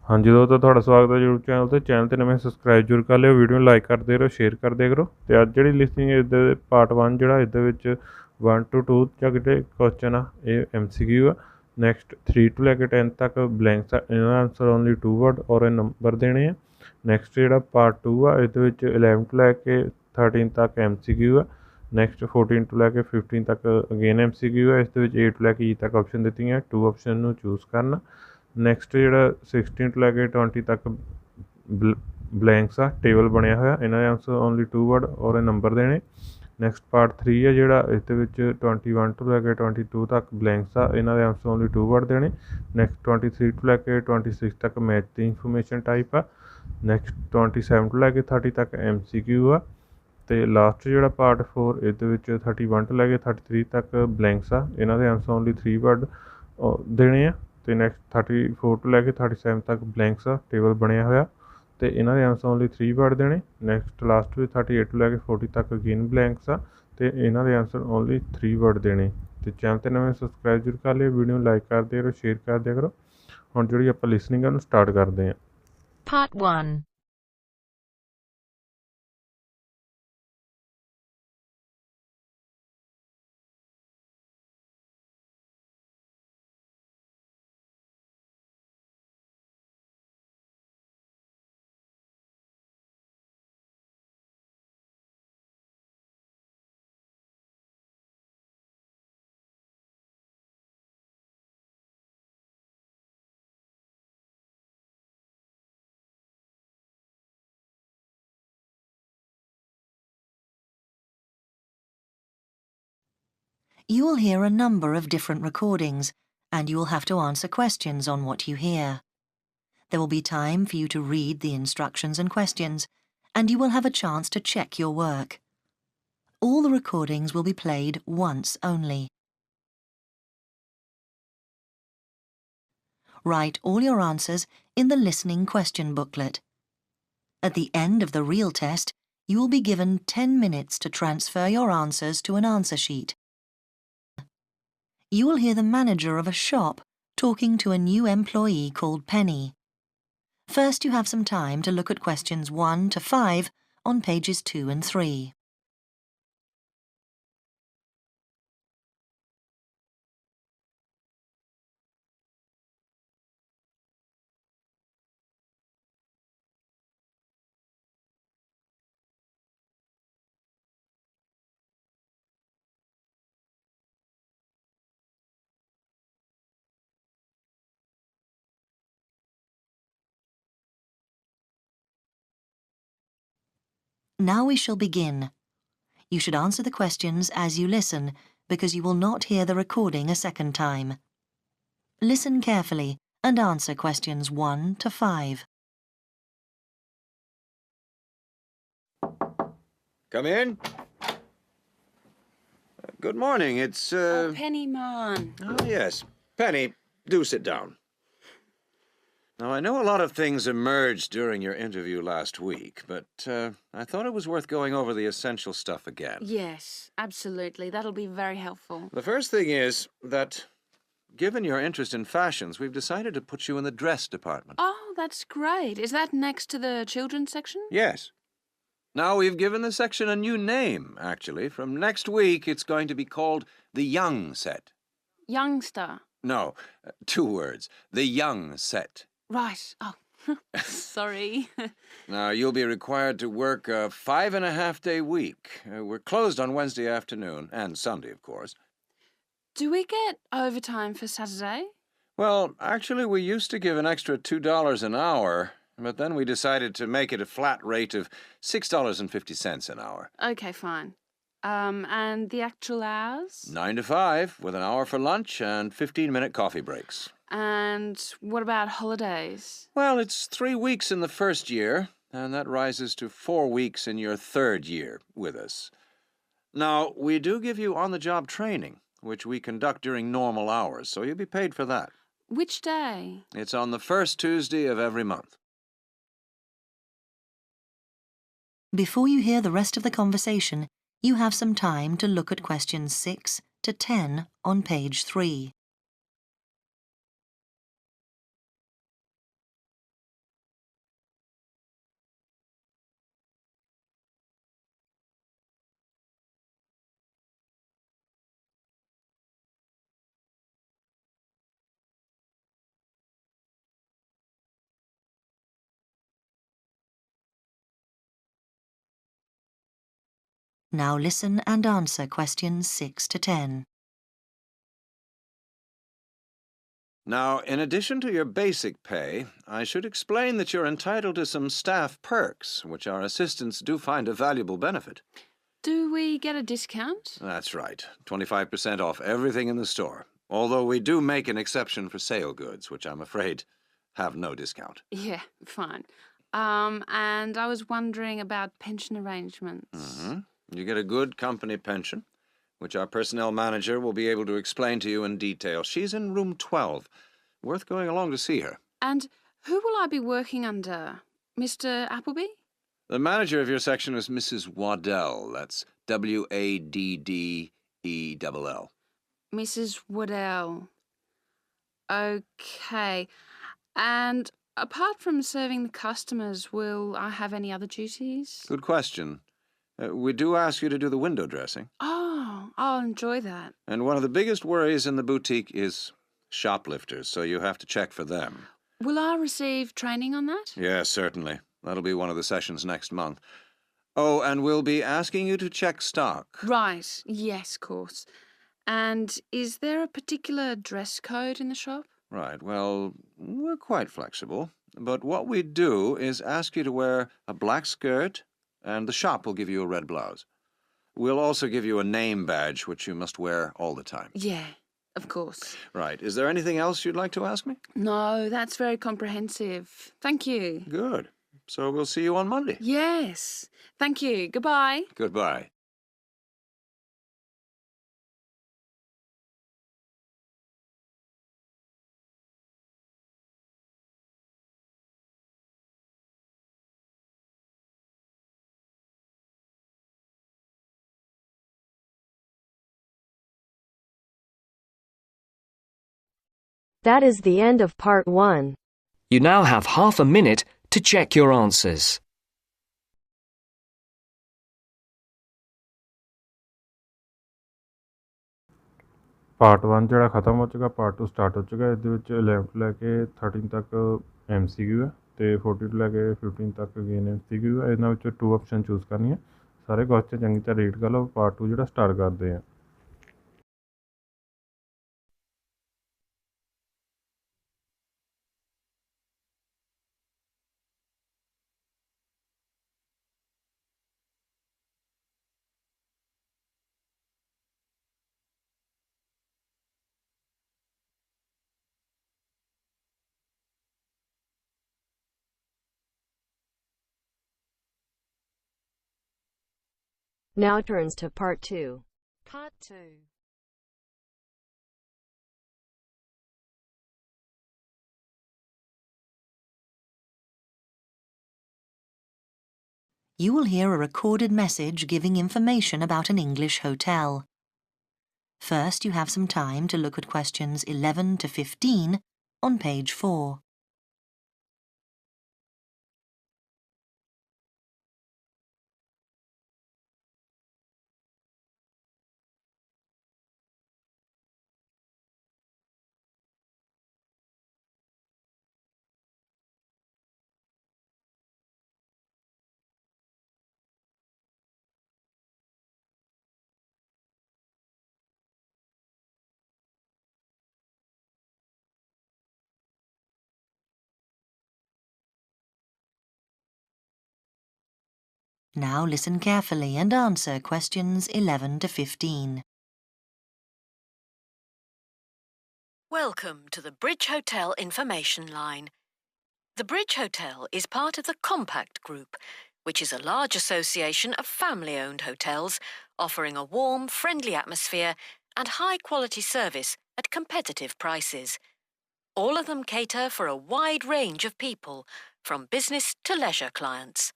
हाँ जी दोस्तों, ਤੁਹਾਡਾ ਸਵਾਗਤ ਹੈ YouTube ਚੈਨਲ ਤੇ ਨਵੇਂ ਸਬਸਕ੍ਰਾਈਬ ਜ਼ਰੂਰ ਕਰ ਲਿਓ, ਵੀਡੀਓ ਨੂੰ ਲਾਈਕ ਕਰਦੇ ਰਹੋ, ਸ਼ੇਅਰ ਕਰਦੇ ਕਰੋ। ਤੇ ਅੱਜ ਜਿਹੜੀ ਲਿਸਨਿੰਗ ਇਹਦੇ ਪਾਰਟ 1 ਜਿਹੜਾ ਇਹਦੇ ਵਿੱਚ 1 to 2 ਤੱਕ ਜਿਹੜੇ ਕੁਐਸਚਨ ਆ ਇਹ MCQ ਆ। ਨੈਕਸਟ 3 ਤੋਂ ਲੈ ਕੇ 10 ਤੱਕ ਬਲੈਂਕਸ ਆ, ਇਹਨਾਂ ਦਾ ਆਨਸਰ ਓਨਲੀ 2 ਵਰਡ ਔਰ ਇਹ ਨੰਬਰ ਦੇਣੇ ਆ। ਨੈਕਸਟ ਜਿਹੜਾ ਪਾਰਟ 2 ਆ ਇਹਦੇ ਵਿੱਚ 11 ਤੋਂ ਲੈ ਕੇ 13 ਤੱਕ MCQ ਆ। ਨੈਕਸਟ 14 ਤੋਂ ਲੈ ਕੇ 15 ਤੱਕ ਅਗੇਨ MCQ ਆ। ਇਸ ਦੇ ਵਿੱਚ 8 ਤੋਂ ਲੈ ਕੇ E ਤੱਕ ਆਪਸ਼ਨ ਦਿੱਤੀਆਂ, 2 ਆਪਸ਼ਨ ਨੂੰ ਚੂਜ਼ ਕਰਨਾ। ਨੈਕਸਟ ਜਿਹੜਾ 16 ਤੋਂ ਲੈ ਕੇ 20 ਤੱਕ ਬਲੈਂਕਸ ਆ, ਟੇਬਲ ਬਣਿਆ ਹੋਇਆ, ਇਹਨਾਂ ਦੇ ਆਨਸਰ ਓਨਲੀ 2 ਵਰਡ ਔਰ ਇਹ ਨੰਬਰ ਦੇਣੇ। ਨੈਕਸਟ ਪਾਰਟ 3 ਹੈ ਜਿਹੜਾ ਇਸ ਦੇ ਵਿੱਚ 21 ਤੋਂ ਲੈ ਕੇ 22 ਤੱਕ ਬਲੈਂਕਸ ਆ, ਇਹਨਾਂ ਦੇ ਆਨਸਰ ਓਨਲੀ 2 ਵਰਡ ਦੇਣੇ। ਨੈਕਸਟ 23 ਤੋਂ ਲੈ ਕੇ 26 ਤੱਕ ਮੈਚ ਦੀ ਇਨਫੋਰਮੇਸ਼ਨ ਟਾਈਪ ਆ। ਨੈਕਸਟ 27 ਤੋਂ ਲੈ ਕੇ 30 ਤੱਕ MCQ ਆ। ਅਤੇ ਲਾਸਟ ਜਿਹੜਾ ਪਾਰਟ 4 ਇਹਦੇ ਵਿੱਚ 31 ਤੋਂ ਲੈ ਕੇ 33 ਤੱਕ ਬਲੈਂਕਸ ਆ, ਇਹਨਾਂ ਦੇ ਆਨਸਰ ਓਨਲੀ 3 ਵਰਡ ਦੇਣੇ ਆ। ਅਤੇ ਨੈਕਸਟ 34 ਤੋਂ ਲੈ ਕੇ 37 ਤੱਕ ਬਲੈਂਕਸ ਆ, ਟੇਬਲ ਬਣਿਆ ਹੋਇਆ, ਅਤੇ ਇਹਨਾਂ ਦੇ ਆਨਸਰ ਓਨਲੀ 3 ਵਰਡ ਦੇਣੇ। ਨੈਕਸਟ ਲਾਸਟ ਵਿੱਚ 38 ਤੋਂ ਲੈ ਕੇ 40 ਤੱਕ ਅਗੇਨ ਬਲੈਂਕਸ ਆ, ਅਤੇ ਇਹਨਾਂ ਦੇ ਆਨਸਰ ਓਨਲੀ 3 ਵਰਡ ਦੇਣੇ। ਅਤੇ ਚੈਨਲ 'ਤੇ ਨਵੇਂ ਸਬਸਕ੍ਰਾਈਬ ਜ਼ਰੂਰ ਕਰ ਲਿਓ, ਵੀਡੀਓ ਨੂੰ ਲਾਈਕ ਕਰਦੇ ਰਹੋ, ਸ਼ੇਅਰ ਕਰਦੇ ਕਰੋ। ਹੁਣ ਜਿਹੜੀ ਆਪਾਂ ਲਿਸਨਿੰਗ ਆ ਉਹਨੂੰ ਸਟਾਰਟ ਕਰਦੇ ਹਾਂ। Part 1. You will hear a number of different recordings, and you will have to answer questions on what you hear. There will be time for you to read the instructions and questions, and you will have a chance to check your work. All the recordings will be played once only. Write all your answers in the listening question booklet. At the end of the real test, you will be given 10 minutes to transfer your answers to an answer sheet. You will hear the manager of a shop talking to a new employee called Penny. First, you have some time to look at questions 1 to 5 on pages 2 and 3. Now we shall begin. You should answer the questions as you listen, because you will not hear the recording a second time. Listen carefully and answer questions 1 to 5. Come in. Good morning. It's, Oh, Penny Man. Oh, yes. Penny, do sit down. Now, I know a lot of things emerged during your interview last week, but I thought it was worth going over the essential stuff again. Yes, absolutely. That'll be very helpful. The first thing is that, given your interest in fashions, we've decided to put you in the dress department. Oh, that's great. Is that next to the children's section? Yes. Now, we've given the section a new name, actually. From next week, it's going to be called the Young Set. Youngster. No, 2 words. The Young Set. Right. Oh, sorry. Now, you'll be required to work a 5.5-day week. We're closed on Wednesday afternoon, and Sunday, of course. Do we get overtime for Saturday? Well, actually, we used to give an extra $2 an hour, but then we decided to make it a flat rate of $6.50 an hour. Okay, fine. And the actual hours? 9 to 5, with an hour for lunch and 15-minute coffee breaks. And what about holidays? Well, it's 3 weeks in the first year, and that rises to 4 weeks in your 3rd year with us. Now, we do give you on-the-job training, which we conduct during normal hours, so you'll be paid for that. Which day? It's on the first Tuesday of every month. Before you hear the rest of the conversation, you have some time to look at questions 6 to 10 on page 3. Now listen and answer questions 6 to 10. Now, in addition to your basic pay, I should explain that you're entitled to some staff perks, which our assistants do find a valuable benefit. Do we get a discount? That's right, 25% off everything in the store. Although we do make an exception for sale goods, which I'm afraid have no discount. Yeah, fine. And I was wondering about pension arrangements. You get a good company pension, which our personnel manager will be able to explain to you in detail. She's in room 12. Worth going along to see her. And who will I be working under? Mr. Appleby? The manager of your section is Mrs. Waddell. That's Waddell. Mrs. Waddell. Okay. And apart from serving the customers, will I have any other duties? Good question. We do ask you to do the window dressing. Oh, I'll enjoy that. And one of the biggest worries in the boutique is shoplifters, so you have to check for them. Will I receive training on that? Yes, certainly. That'll be one of the sessions next month. Oh, and we'll be asking you to check stock. Right. Yes, of course. And is there a particular dress code in the shop? Right, well, we're quite flexible. But what we do is ask you to wear a black skirt, and the shop will give you a red blouse. We'll also give you a name badge, which you must wear all the time. Yeah, of course. Right. Is there anything else you'd like to ask me? No, that's very comprehensive. Thank you. Good. So we'll see you on Monday. Yes. Thank you. Goodbye. Goodbye. That is the end of part 1. You now have half a minute to check your answers. Part 1 ਜਿਹੜਾ ਖਤਮ ਹੋ ਚੁੱਕਾ, part 2 start ਹੋ ਚੁੱਕਾ। ਇਹਦੇ ਵਿੱਚ 11 ਤੋਂ ਲੈ ਕੇ 13 ਤੱਕ MCQ ਹੈ ਤੇ 14 ਤੋਂ ਲੈ ਕੇ 15 ਤੱਕ ਅਗੇਨ MCQ ਹੈ। ਇਹਨਾਂ ਵਿੱਚੋਂ 2 ਆਪਸ਼ਨ ਚੂਜ਼ ਕਰਨੀਆਂ। ਸਾਰੇ ਕੁਐਸਚਨ ਚੰਗੀ ਤਰ੍ਹਾਂ ਰੀਡ ਕਰ ਲਓ। ਪਾਰਟ 2 ਜਿਹੜਾ ਸਟਾਰਟ ਕਰਦੇ ਆ। Now turns to part 2. Part 2. You will hear a recorded message giving information about an English hotel. First, you have some time to look at questions 11 to 15 on page 4. Now listen carefully and answer questions 11 to 15. Welcome to the Bridge Hotel Information Line. The Bridge Hotel is part of the Compact Group, which is a large association of family-owned hotels offering a warm, friendly atmosphere and high-quality service at competitive prices. All of them cater for a wide range of people, from business to leisure clients.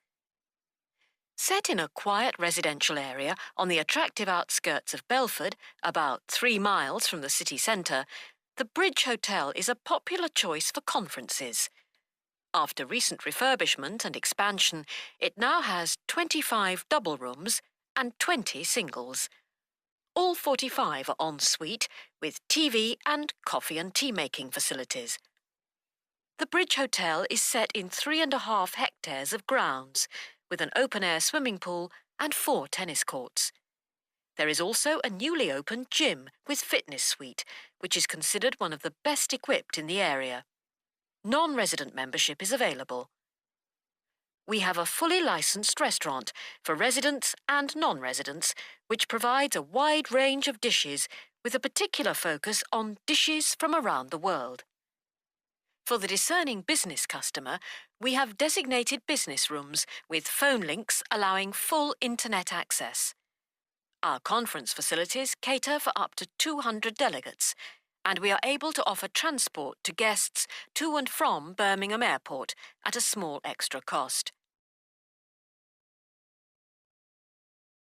Set in a quiet residential area on the attractive outskirts of Belford, about 3 miles from the city centre, the Bridge Hotel is a popular choice for conferences. After recent refurbishment and expansion, it now has 25 double rooms and 20 singles. All 45 are en suite, with TV and coffee and tea-making facilities. The Bridge Hotel is set in 3.5 hectares of grounds, with an open-air swimming pool and 4 tennis courts. There is also a newly opened gym with fitness suite, which is considered one of the best equipped in the area. Non-resident membership is available. We have a fully licensed restaurant for residents and non-residents, which provides a wide range of dishes with a particular focus on dishes from around the world. For the discerning business customer, we have designated business rooms with phone links allowing full internet access. Our conference facilities cater for up to 200 delegates, and we are able to offer transport to guests to and from Birmingham Airport at a small extra cost.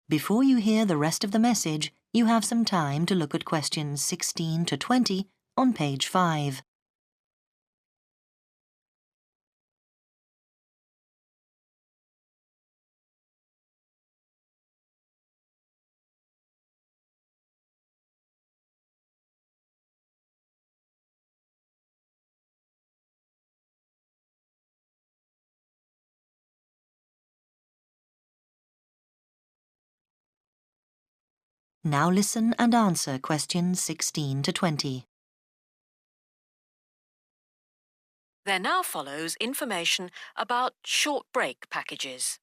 Before you hear the rest of the message, you have some time to look at questions 16 to 20 on page 5. Now listen and answer questions 16 to 20. There now follows information about short break packages.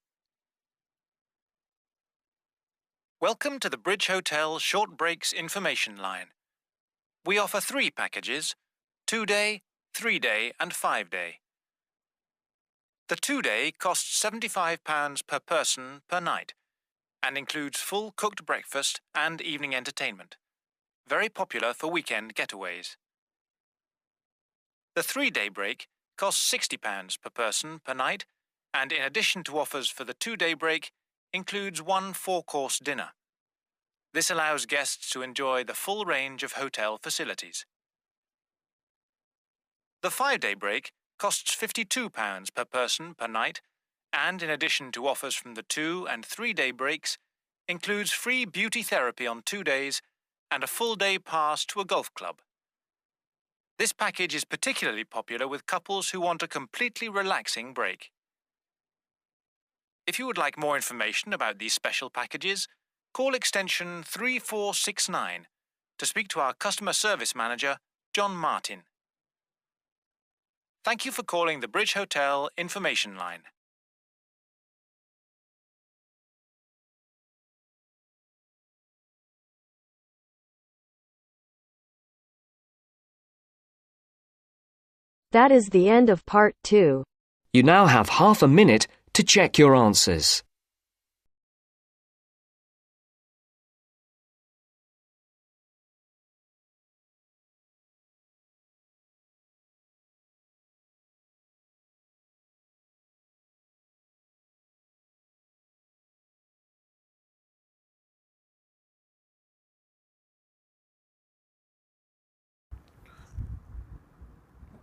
Welcome to the Bridge Hotel Short Breaks information line. We offer 3 packages: 2-day, 3-day and 5-day. The 2-day costs £75 per person per night and includes full cooked breakfast and evening entertainment. Very popular for weekend getaways. The 3-day break costs £60 per person per night and, in addition to offers for the 2-day break, includes 1 4-course dinner. This allows guests to enjoy the full range of hotel facilities. The 5-day break costs £52 per person per night and, in addition to offers from the 2- and 3-day breaks, includes free beauty therapy on 2 days and a full-day pass to a golf club. This package is particularly popular with couples who want a completely relaxing break. If you would like more information about these special packages, call extension 3469 to speak to our customer service manager, John Martin. Thank you for calling the Bridge Hotel information line. That is the end of part 2. You now have half a minute to check your answers.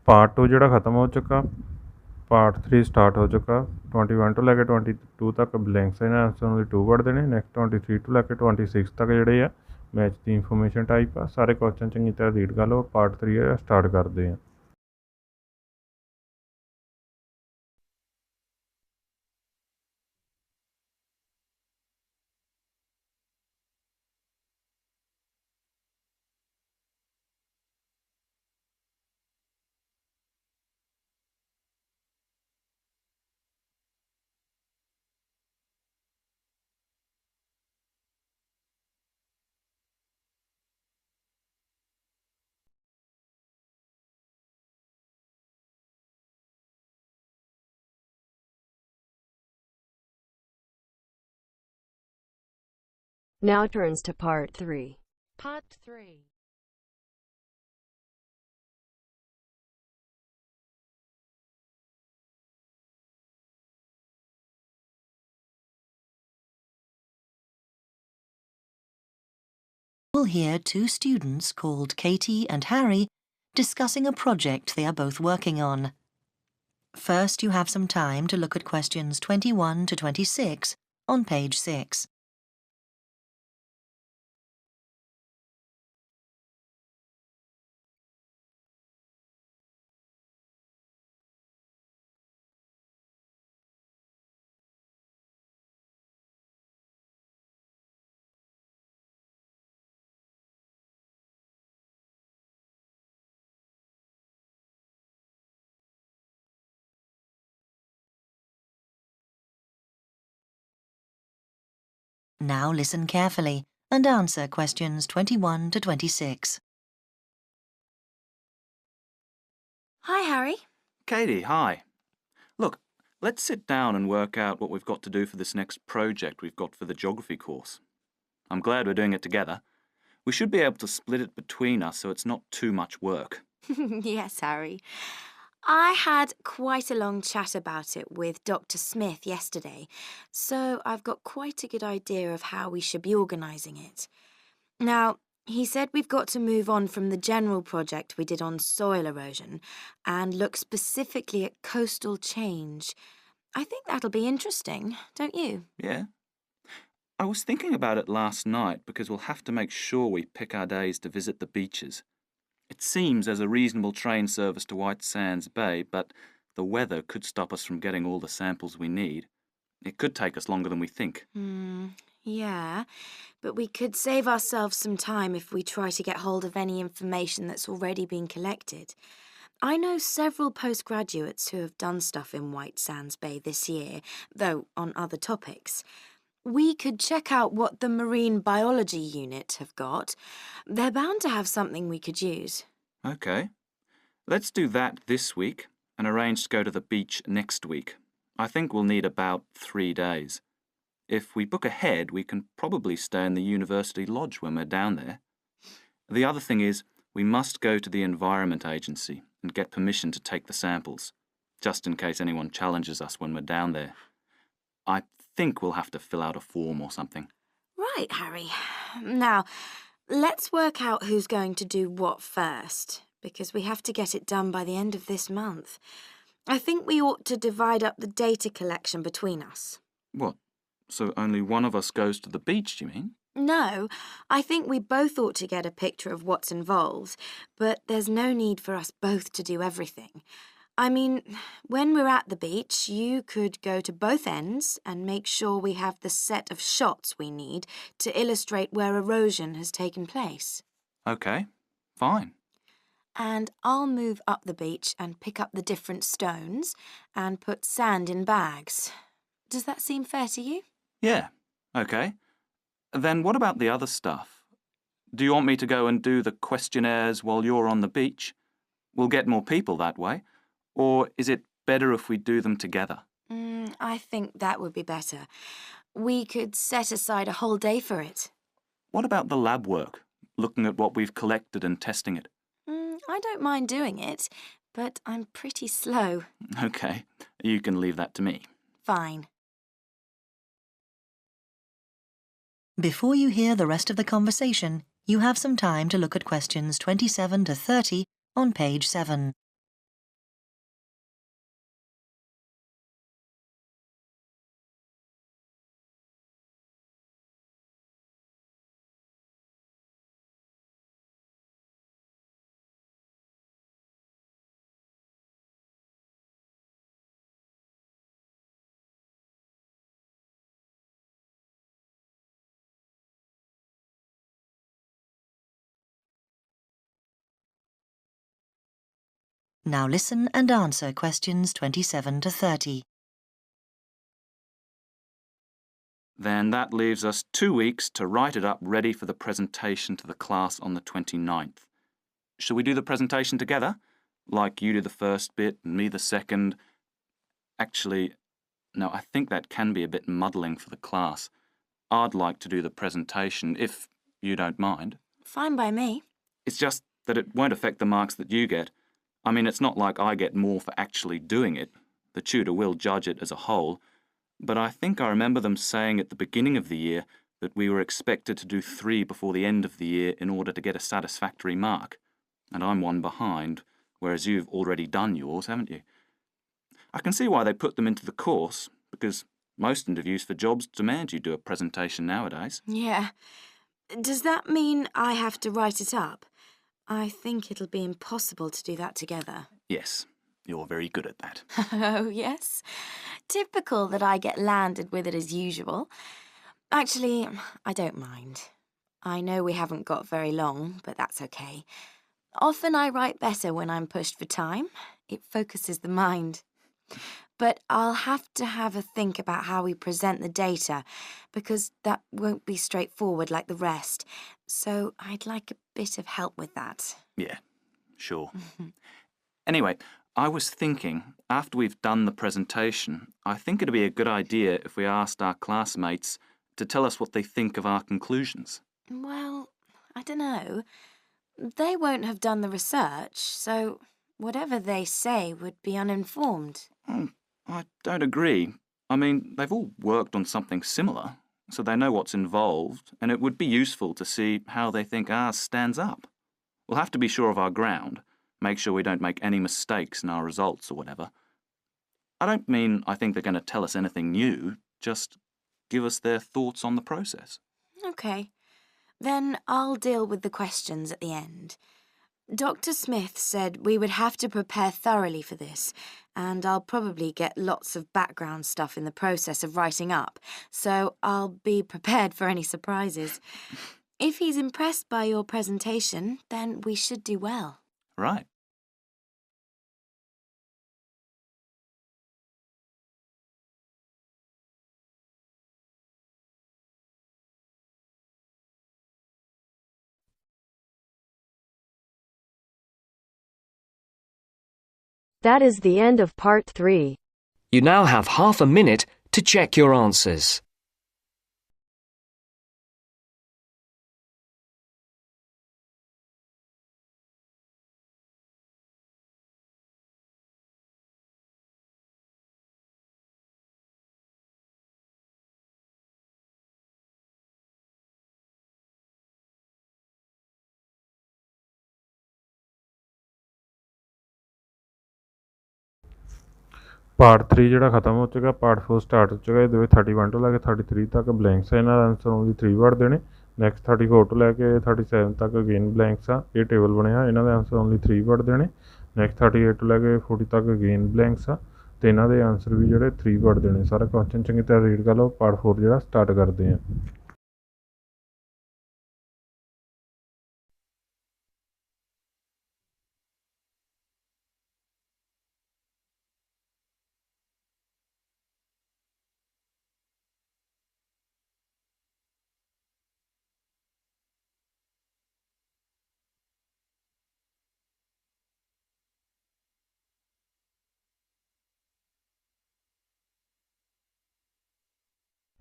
Part 2 ਜਿਹੜਾ ਖਤਮ ਹੋ ਚੁੱਕਾ, part 3 start ਹੋ ਚੁੱਕਾ। 21 ਤੋਂ ਲੈ ਕੇ 22 ਤੱਕ blanks ਇਹਨਾਂ ਆਂਸਰਾਂ ਦੇ 2 ਪੜ੍ਹਦੇ ਨੇ। ਨੈਕਸਟ 23 ਤੋਂ ਲੈ ਕੇ 26 ਤੱਕ ਜਿਹੜੇ ਆ ਮੈਚ ਦੀ ਇਨਫੋਰਮੇਸ਼ਨ ਟਾਈਪ ਆ। ਸਾਰੇ ਕੁਐਸਚਨ ਚੰਗੀ ਤਰ੍ਹਾਂ ਰੀਡ ਕਰ ਲਓ। ਪਾਰਟ 3 ਸਟਾਰਟ ਕਰਦੇ ਆ। Now turns to part 3. Part 3. We'll hear 2 students called Katie and Harry discussing a project they are both working on. First, you have some time to look at questions 21 to 26 on page 6. Now listen carefully and answer questions 21 to 26. Hi, Harry. Katie, hi. Look, let's sit down and work out what we've got to do for this next project we've got for the geography course. I'm glad we're doing it together. We should be able to split it between us so it's not too much work. Yes, Harry. I had quite a long chat about it with Dr. Smith yesterday, so I've got quite a good idea of how we should be organising it. Now, he said we've got to move on from the general project we did on soil erosion and look specifically at coastal change. I think that'll be interesting, don't you? Yeah? I was thinking about it last night because we'll have to make sure we pick our days to visit the beaches. It seems there's a reasonable train service to White Sands Bay, but the weather could stop us from getting all the samples we need. It could take us longer than we think. Yeah, but we could save ourselves some time if we try to get hold of any information that's already been collected. I know several postgraduates who have done stuff in White Sands Bay this year, though on other topics. We could check out what the Marine Biology Unit have got. They're bound to have something we could use. OK. Let's do that this week and arrange to go to the beach next week. I think we'll need about 3 days. If we book ahead, we can probably stay in the university lodge when we're down there. The other thing is, we must go to the Environment Agency and get permission to take the samples, just in case anyone challenges us when we're down there. I think we'll have to fill out a form or something. Right, Harry. Now, let's work out who's going to do what first, because we have to get it done by the end of this month. I think we ought to divide up the data collection between us. What? So only one of us goes to the beach, do you mean? No, I think we both ought to get a picture of what's involved, but there's no need for us both to do everything. I mean, when we're at the beach, you could go to both ends and make sure we have the set of shots we need to illustrate where erosion has taken place. OK, fine. And I'll move up the beach and pick up the different stones and put sand in bags. Does that seem fair to you? Yeah, OK. Then what about the other stuff? Do you want me to go and do the questionnaires while you're on the beach? We'll get more people that way. Or is it better if we do them together? I think that would be better. We could set aside a whole day for it. What about the lab work, looking at what we've collected and testing it? I don't mind doing it, but I'm pretty slow. OK, you can leave that to me. Fine. Before you hear the rest of the conversation, you have some time to look at questions 27 to 30 on page 7. Now listen and answer questions 27 to 30. Then that leaves us 2 weeks to write it up ready for the presentation to the class on the 29th. Shall we do the presentation together? Like you do the first bit and me the second? Actually, no, I think that can be a bit muddling for the class. I'd like to do the presentation, if you don't mind. Fine by me. It's just that it won't affect the marks that you get. I mean, it's not like I get more for actually doing it. The tutor will judge it as a whole. But I think I remember them saying at the beginning of the year that we were expected to do 3 before the end of the year in order to get a satisfactory mark. And I'm 1 behind, whereas you've already done yours, haven't you? I can see why they put them into the course, because most interviews for jobs demand you do a presentation nowadays. Yeah. Does that mean I have to write it up? I think it'll be impossible to do that together. Yes, you're very good at that. Oh, yes. Typical that I get landed with it as usual. Actually, I don't mind. I know we haven't got very long, but that's okay. Often I write better when I'm pushed for time. It focuses the mind. But I'll have to have a think about how we present the data, because that won't be straightforward like the rest. So I'd like a bit of help with that. Yeah, sure. Anyway, I was thinking, after we've done the presentation, I think it'd be a good idea if we asked our classmates to tell us what they think of our conclusions. Well, I don't know. They won't have done the research, so whatever they say would be uninformed. I don't agree. I mean, they've all worked on something similar, so they know what's involved, and it would be useful to see how they think ours stands up. We'll have to be sure of our ground, make sure we don't make any mistakes in our results or whatever. I don't mean I think they're going to tell us anything new, just give us their thoughts on the process. OK. Then I'll deal with the questions at the end. Dr. Smith said we would have to prepare thoroughly for this, and I'll probably get lots of background stuff in the process of writing up, so I'll be prepared for any surprises. If he's impressed by your presentation, then we should do well. Right. That is the end of part 3. You now have half a minute to check your answers. Part 3 ਜਿਹੜਾ ਖਤਮ ਹੋ ਚੁੱਕਾ, part 4 start ਹੋ ਚੁੱਕਾ। ਇਹਦੇ ਵਿੱਚ 31 ਤੋਂ ਲੈ ਕੇ 33 ਤੱਕ ਬਲੈਂਕਸ ਆ, ਇਹਨਾਂ ਦਾ ਆਨਸਰ ਓਨਲੀ 3 ਵਰਡ ਦੇਣੇ। ਨੈਕਸਟ 34 ਤੋਂ ਲੈ ਕੇ 37 ਤੱਕ ਅਗੇਨ ਬਲੈਂਕਸ ਆ, ਇਹ ਟੇਬਲ ਬਣਿਆ, ਇਹਨਾਂ ਦੇ ਆਨਸਰ ਓਨਲੀ 3 ਵਰਡ ਦੇਣੇ। ਨੈਕਸਟ 38 ਤੋਂ ਲੈ ਕੇ 40 ਤੱਕ ਅਗੇਨ ਬਲੈਂਕਸ ਆ, ਅਤੇ ਇਹਨਾਂ ਦੇ ਆਨਸਰ ਵੀ ਜਿਹੜੇ 3 ਵਰਡ ਦੇਣੇ। ਸਾਰਾ ਕੁਐਸਚਨ ਚੰਗੀ ਤਰ੍ਹਾਂ ਰੀਡ ਕਰ ਲਓ। ਪਾਰਟ 4 ਜਿਹੜਾ ਸਟਾਰਟ ਕਰਦੇ ਹਾਂ।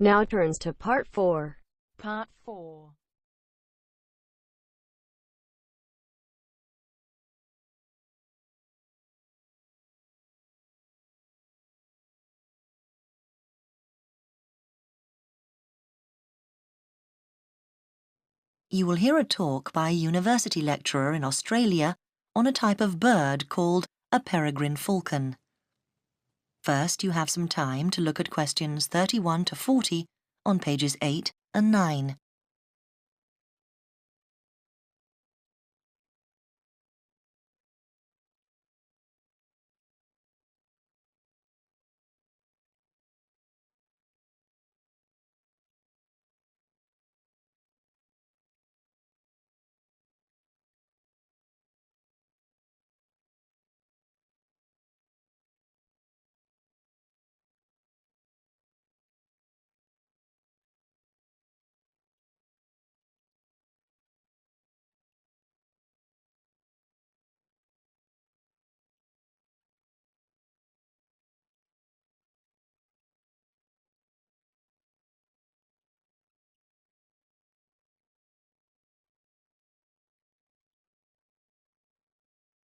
Now turns to part 4. Part 4. You will hear a talk by a university lecturer in Australia on a type of bird called a peregrine falcon. First, you have some time to look at questions 31 to 40 on pages 8 and 9.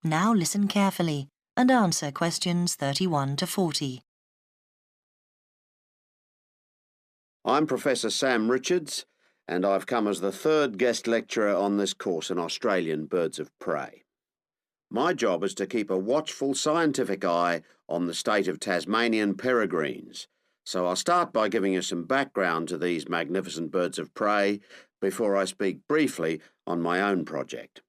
Now listen carefully and answer questions 31 to 40. I'm Professor Sam Richards, and I've come as the third guest lecturer on this course in Australian birds of prey. My job is to keep a watchful scientific eye on the state of Tasmanian peregrines, so I'll start by giving you some background to these magnificent birds of prey before I speak briefly on my own project.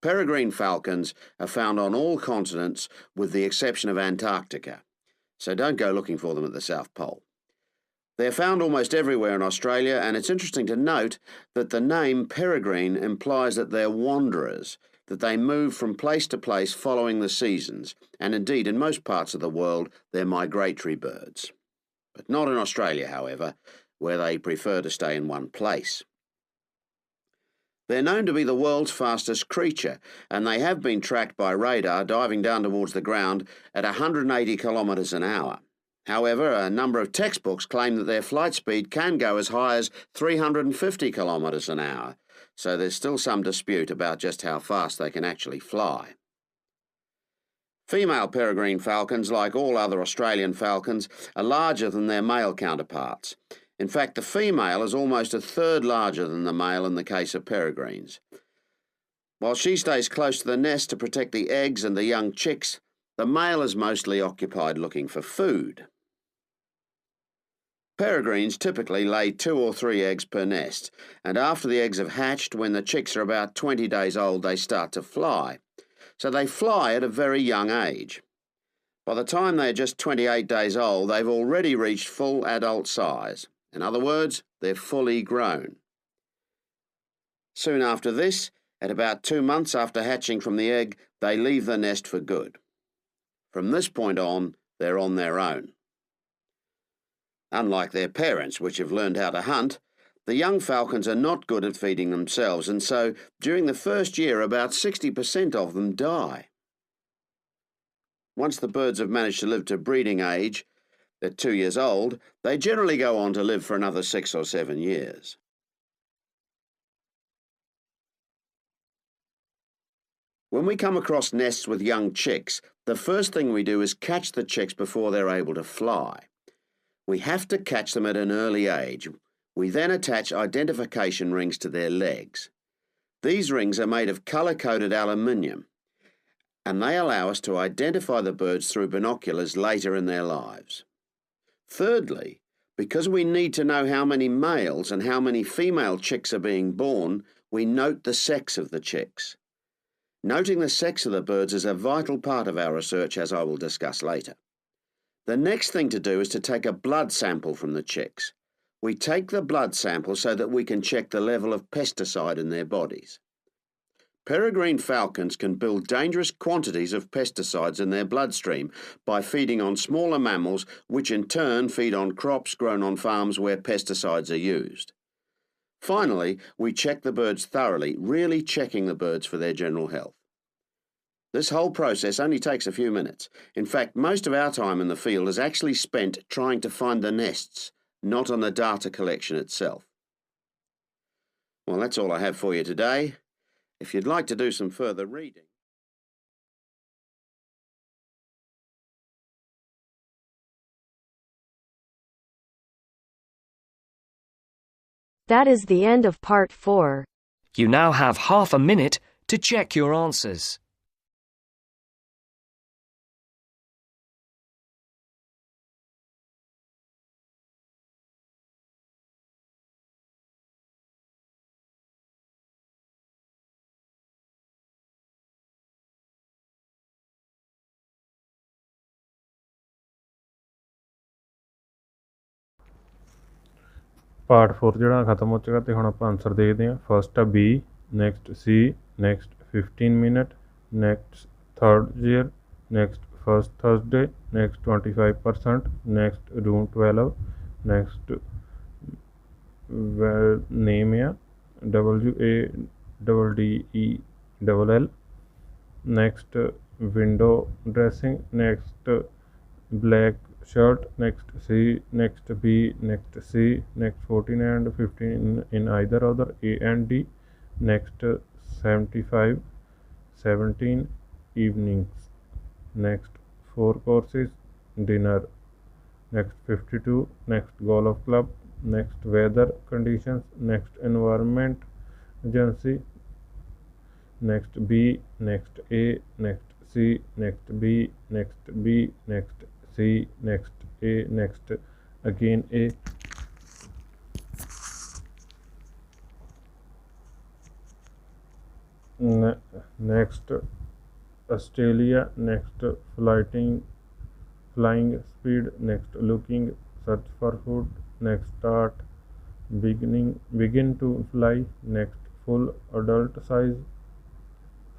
Peregrine falcons are found on all continents with the exception of Antarctica, so don't go looking for them at the South Pole. They're found almost everywhere in Australia, and it's interesting to note that the name peregrine implies that they're wanderers, that they move from place to place following the seasons, and indeed in most parts of the world they're migratory birds. But not in Australia, however, where they prefer to stay in one place. They're known to be the world's fastest creature, and they have been tracked by radar diving down towards the ground at 180 kilometres an hour. However, a number of textbooks claim that their flight speed can go as high as 350 kilometres an hour, so there's still some dispute about just how fast they can actually fly. Female peregrine falcons, like all other Australian falcons, are larger than their male counterparts. In fact, the female is almost a third larger than the male in the case of peregrines. While she stays close to the nest to protect the eggs and the young chicks, the male is mostly occupied looking for food. Peregrines typically lay 2 or 3 eggs per nest, and after the eggs have hatched, when the chicks are about 20 days old, they start to fly. So they fly at a very young age. By the time they're just 28 days old, they've already reached full adult size. In other words, they're fully grown. Soon after this, at about 2 months after hatching from the egg, they leave the nest for good. From this point on, they're on their own. Unlike their parents, which have learned how to hunt, the young falcons are not good at feeding themselves, and so during the first year about 60% of them die. Once the birds have managed to live to breeding age, at 2 years old, they generally go on to live for another 6 or 7 years. When we come across nests with young chicks, the first thing we do is catch the chicks before they're able to fly. We have to catch them at an early age. We then attach identification rings to their legs. These rings are made of colour-coded aluminium, and they allow us to identify the birds through binoculars later in their lives. Thirdly, because we need to know how many males and how many female chicks are being born, we note the sex of the chicks. Noting the sex of the birds is a vital part of our research, as I will discuss later. The next thing to do is to take a blood sample from the chicks. We take the blood sample so that we can check the level of pesticide in their bodies. Peregrine falcons can build dangerous quantities of pesticides in their bloodstream by feeding on smaller mammals, which in turn feed on crops grown on farms where pesticides are used. Finally, we check the birds thoroughly, really checking the birds for their general health. This whole process only takes a few minutes. In fact, most of our time in the field is actually spent trying to find the nests, not on the data collection itself. Well, that's all I have for you today. If you'd like to do some further reading, That is the end of part 4. You now have half a minute to check your answers. Part 4 ਜਿਹੜਾ ਖਤਮ ਹੋ ਚੁੱਕਾ ਤੇ ਹੁਣ ਆਪਾਂ answer ਦੇਖਦੇ ਹਾਂ। First ਆ B, next C, next 15 minute, next third year, next first Thursday, next 25%, next room 12, next name ਆ WADDELL, next window dressing, next black shirt, next C, next B, next C, next 14 and 15 in either order A and D, next 75, 17 evenings, next 4 courses dinner, next 52, next golf club, next weather conditions, next environment agency, next B, next A, next C, next B, next B, next C, next A, next again A. Next Australia, next flying speed, next looking, search for food, next start, begin to fly, next full adult size,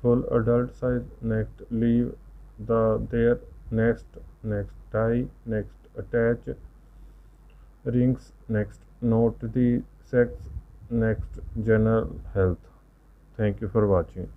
full adult size, next leave the their next, next tie, next attach rings, next note the sex, next general health. Thank you for watching.